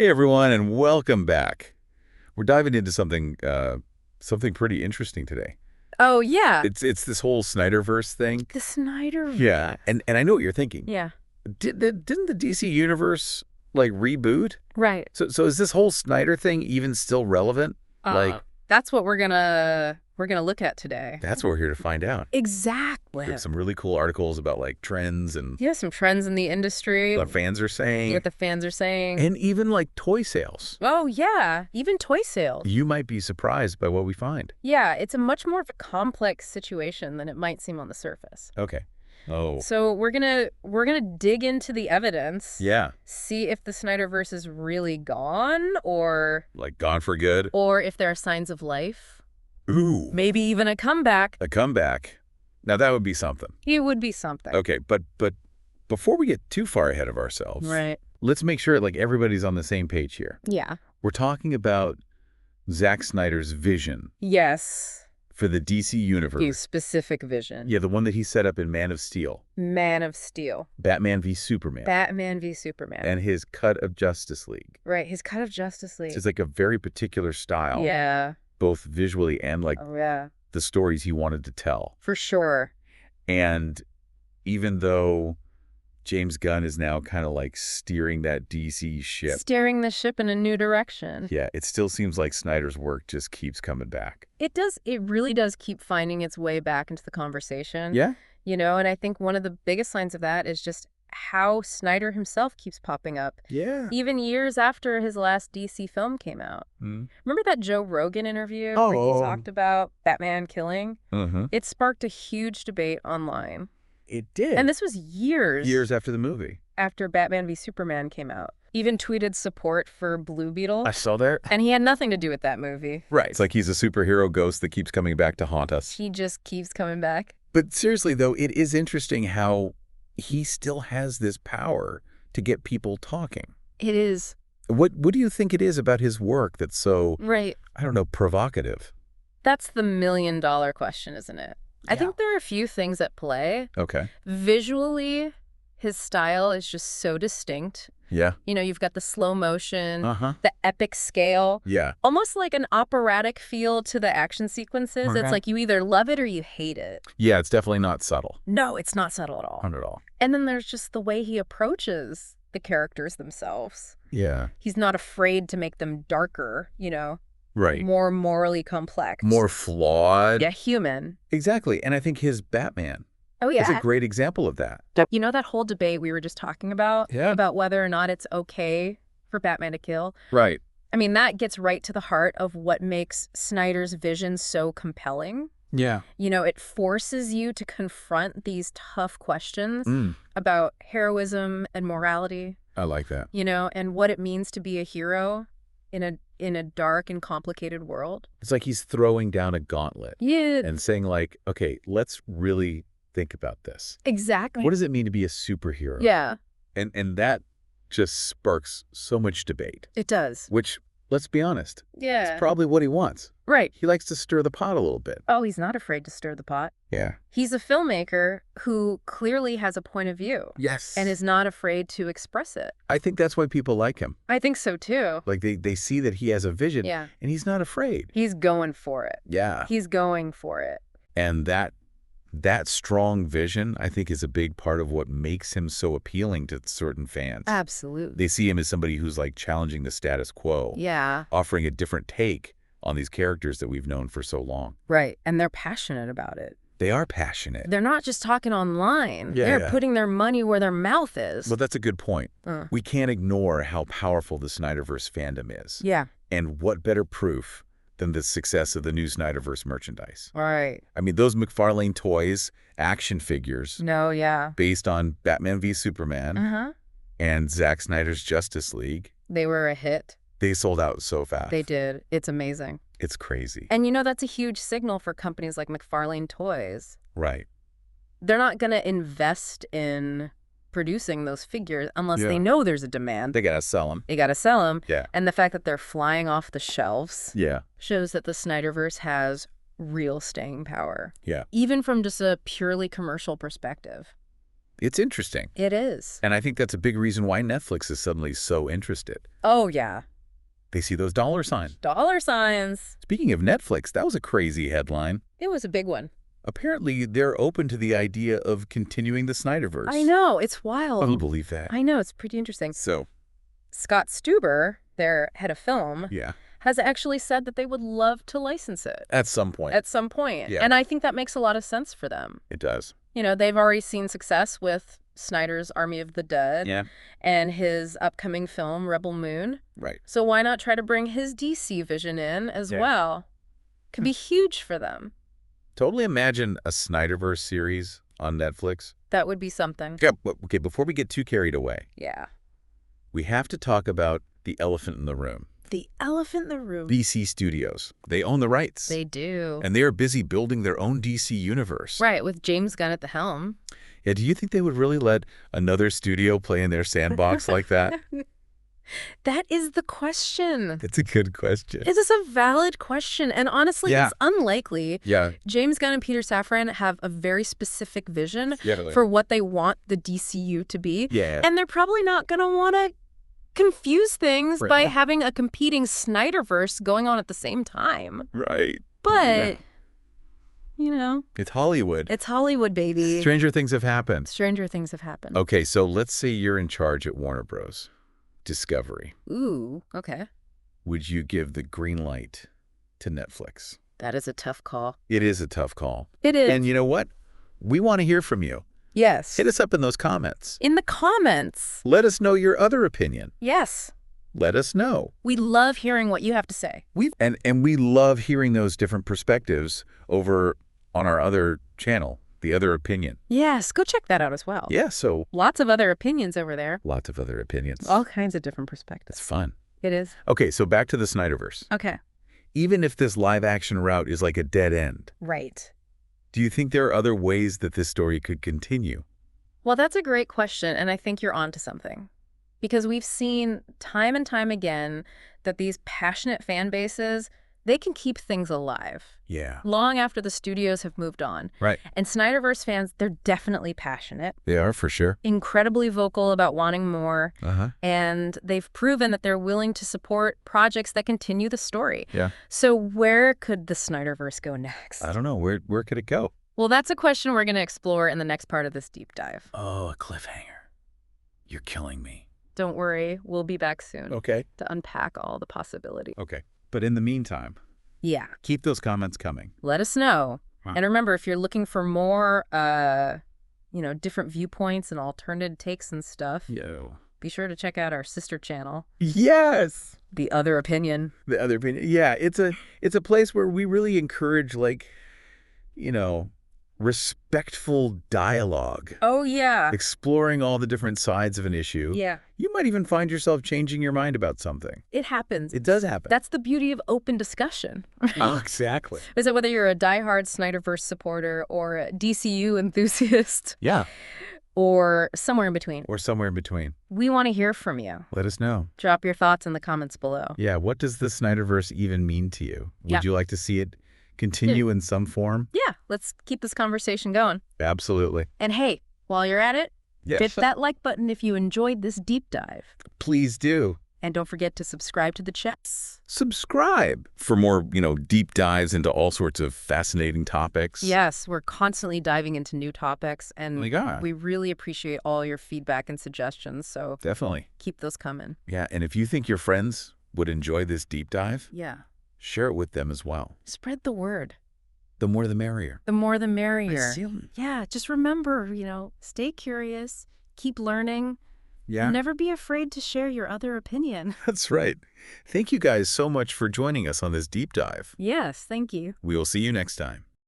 Hey everyone, and welcome back. We're diving into something pretty interesting today. Oh, yeah. It's this whole Snyderverse thing. The Snyderverse. Yeah, and I know what you're thinking. Yeah. Didn't the DC universe like reboot? Right. So is this whole Snyder thing even still relevant? Like That's what we're gonna look at today. that's what we're here to find out. Exactly. We have some really cool articles about like trends and Yeah, some trends in the industry. what fans are saying, What the fans are saying. and even like toy sales. Oh, yeah. Even toy sales. You might be surprised by what we find. Yeah, it's a much more of a complex situation than it might seem on the surface. Okay. Oh. So we're gonna dig into the evidence. Yeah. See if the Snyderverse is really gone or Like gone for good. if there are signs of life. Ooh. Maybe even a comeback. A comeback. Now that would be something. It would be something. Okay, but before we get too far ahead of ourselves, Right. let's make sure like everybody's on the same page here. Yeah. We're talking about Zack Snyder's vision Yes. for the DC universe. His specific vision. Yeah, the one that he set up in Man of Steel, Man of Steel. Batman v Superman, Batman v Superman. and his cut of Justice League. Right, his cut of Justice League. It's like a very particular style, Yeah. both visually and like Oh, yeah. the stories he wanted to tell. For sure. And even though James Gunn is now kind of like steering that DC ship, Steering the ship in a new direction. yeah, it still seems like Snyder's work just keeps coming back. It does. It really does keep finding its way back into the conversation. Yeah? You know, and I think one of the biggest signs of that is just how Snyder himself keeps popping up, Yeah. even years after his last DC film came out. Remember that Joe Rogan interview where Oh. he talked about Batman killing? Uh-huh. It sparked a huge debate online. It did. And this was years after the movie. after Batman v Superman came out. Even tweeted support for Blue Beetle. I saw that. And he had nothing to do with that movie. Right. It's like he's a superhero ghost that keeps coming back to haunt us. He just keeps coming back. But seriously, though, it is interesting how he still has this power to get people talking. It is. What do you think it is about his work that's so, Right. I don't know, provocative? That's the million-dollar question, isn't it? I think there are a few things at play. Okay. Visually, his style is just so distinct. Yeah. You know, you've got the slow motion, Uh-huh. the epic scale, Yeah. almost like an operatic feel to the action sequences. Okay. It's like you either love it or you hate it. Yeah, it's definitely not subtle. No, it's not subtle at all. Not at all. And then there's just the way he approaches the characters themselves. Yeah. He's not afraid to make them darker, you know, Right. more morally complex. More flawed. Yeah, human. Exactly. And I think his Batman Oh, is yeah. a great example of that. You know that whole debate we were just talking about? Yeah. About whether or not it's okay for Batman to kill? Right. I mean, that gets right to the heart of what makes Snyder's vision so compelling. Yeah. You know, it forces you to confront these tough questions Mm, about heroism and morality, I like that. you know, and what it means to be a hero in a dark and complicated world. It's like he's throwing down a gauntlet Yeah, and saying like, okay, let's really think about this. exactly. What does it mean to be a superhero? Yeah, And that just sparks so much debate, it does. which, let's be honest, Yeah. is probably what he wants. Right. He likes to stir the pot a little bit. Oh, he's not afraid to stir the pot. Yeah. He's a filmmaker who clearly has a point of view Yes. and is not afraid to express it. I think that's why people like him. I think so too. Like they see that he has a vision Yeah. and he's not afraid. He's going for it. Yeah. He's going for it. And that strong vision, I think, is a big part of what makes him so appealing to certain fans. Absolutely. They see him as somebody who's like challenging the status quo, Yeah. offering a different take on these characters that we've known for so long. Right. And they're passionate about it. They are passionate. They're not just talking online. Yeah, They're yeah. putting their money where their mouth is. Well, that's a good point. Uh. We can't ignore how powerful the Snyderverse fandom is. Yeah. And what better proof than the success of the new Snyderverse merchandise? Right. I mean, those McFarlane Toys action figures No, yeah. based on Batman v Superman Uh-huh. and Zack Snyder's Justice League, They were a hit. they sold out so fast. They did. It's amazing. It's crazy. And you know, that's a huge signal for companies like McFarlane Toys. Right. They're not going to invest in producing those figures unless Yeah. they know there's a demand. They got to sell them. They got to sell them. Yeah. And the fact that they're flying off the shelves Yeah. shows that the Snyderverse has real staying power. Yeah. Even from just a purely commercial perspective. It's interesting. It is. And I think that's a big reason why Netflix is suddenly so interested. Oh, yeah. They see those dollar signs. Dollar signs. Speaking of Netflix, that was a crazy headline. It was a big one. Apparently, they're open to the idea of continuing the Snyderverse. I know. It's wild. I don't believe that. I know. It's pretty interesting. So, Scott Stuber, their head of film, yeah, has actually said that they would love to license it at some point. at some point. Yeah. And I think that makes a lot of sense for them. It does. You know, they've already seen success with Snyder's Army of the Dead Yeah. and his upcoming film, Rebel Moon. Right. So why not try to bring his DC vision in as Yeah. well? Could be huge for them. Totally imagine a Snyderverse series on Netflix. That would be something. Yeah, but, okay, before we get too carried away, Yeah. we have to talk about the elephant in the room. The elephant in the room. DC Studios. They own the rights. They do. And they are busy building their own DC universe. Right, with James Gunn at the helm. Yeah, do you think they would really let another studio play in their sandbox like that? That is the question. It's a good question. It is a valid question. And honestly, Yeah. it's unlikely. Yeah. James Gunn and Peter Safran have a very specific vision Yeah. for what they want the DCU to be. Yeah. And they're probably not going to want to confuse things Right. by having a competing Snyderverse going on at the same time. Right. But, you know, It's Hollywood. it's Hollywood, baby. Stranger things have happened. Stranger things have happened. Okay, so let's say you're in charge at Warner Bros. Discovery. Ooh, okay. Would you give the green light to Netflix? That is a tough call. It is a tough call. It is. And you know what? We want to hear from you. Yes. Hit us up in those comments. In the comments. Let us know your other opinion. Yes. Let us know. We love hearing what you have to say. And we love hearing those different perspectives over on our other channel, The Other Opinion. Yes, go check that out as well. Yeah, so Lots of other opinions over there. lots of other opinions. All kinds of different perspectives. That's fun. It is. Okay, so back to the Snyderverse. Okay. Even if this live action route is like a dead end, Right. do you think there are other ways that this story could continue? Well, that's a great question, and I think you're onto something. Because we've seen time and time again that these passionate fan bases, they can keep things alive Yeah. long after the studios have moved on. Right. And Snyderverse fans, they're definitely passionate, They are, for sure. incredibly vocal about wanting more, Uh-huh. and they've proven that they're willing to support projects that continue the story. Yeah. So where could the Snyderverse go next? I don't know. Where could it go? Well, that's a question we're going to explore in the next part of this deep dive. Oh, a cliffhanger. You're killing me. Don't worry, we'll be back soon Okay. to unpack all the possibilities. Okay. But in the meantime, Yeah, keep those comments coming. let us know. Huh. And remember, if you're looking for more, different viewpoints and alternative takes and stuff, Yo. be sure to check out our sister channel, Yes. The Other Opinion. The Other Opinion. Yeah, it's a place where we really encourage, like, respectful dialogue, Oh, yeah. exploring all the different sides of an issue. Yeah, You might even find yourself changing your mind about something. it happens. It does happen. That's the beauty of open discussion. Oh, exactly. Is it whether you're a diehard Snyderverse supporter or a DCU enthusiast Yeah. or somewhere in between? Or somewhere in between. We want to hear from you. Let us know. Drop your thoughts in the comments below. Yeah, what does the Snyderverse even mean to you? Would Yeah. you like to see it continue in some form? Yeah, let's keep this conversation going. Absolutely. And hey, while you're at it, Yes. hit that like button if you enjoyed this deep dive. Please do. And don't forget to subscribe to the chats. Subscribe for more, deep dives into all sorts of fascinating topics. Yes, we're constantly diving into new topics, Oh and my God. we really appreciate all your feedback and suggestions, so Definitely. keep those coming. Yeah, and if you think your friends would enjoy this deep dive, Yeah. share it with them as well. Spread the word. The more the merrier. The more the merrier. See? Yeah, just remember, stay curious, keep learning, Yeah, never be afraid to share your other opinion. that's right. Thank you guys so much for joining us on this deep dive. Yes, thank you. We will see you next time.